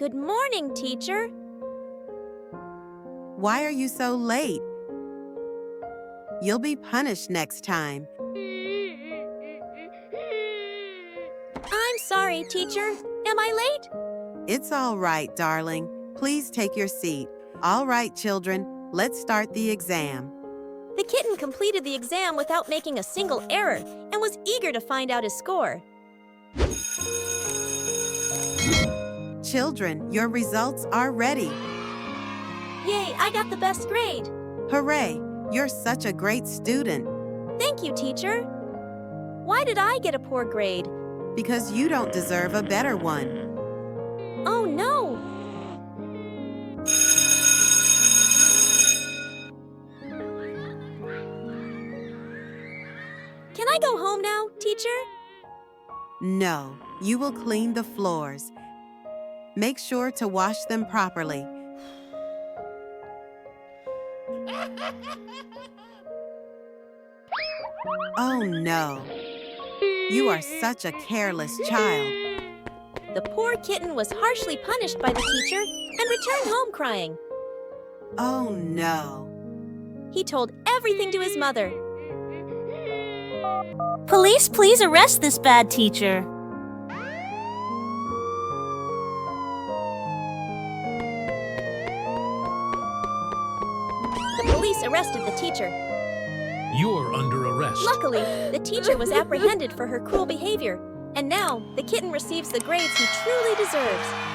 Good morning, teacher. Why are you so late? You'll be punished next time. I'm sorry, teacher. Am I late? It's all right, darling. Please take your seat. All right, children, let's start the exam. The kitten completed the exam without making a single error and was eager to find out his score. Children, your results are ready. Yay, I got the best grade. Hooray! You're such a great student. Thank you, teacher. Why did I get a poor grade? Because you don't deserve a better one. Oh, no. Can I go home now, teacher? No, you will clean the floors. Make sure to wash them properly. Oh no, you are such a careless child. The poor kitten was harshly punished by the teacher and returned home crying. Oh no. He told everything to his mother. Police, please arrest this bad teacher. The police arrested the teacher. You're under arrest. Luckily, the teacher was apprehended for her cruel behavior, and now the kitten receives the grades he truly deserves.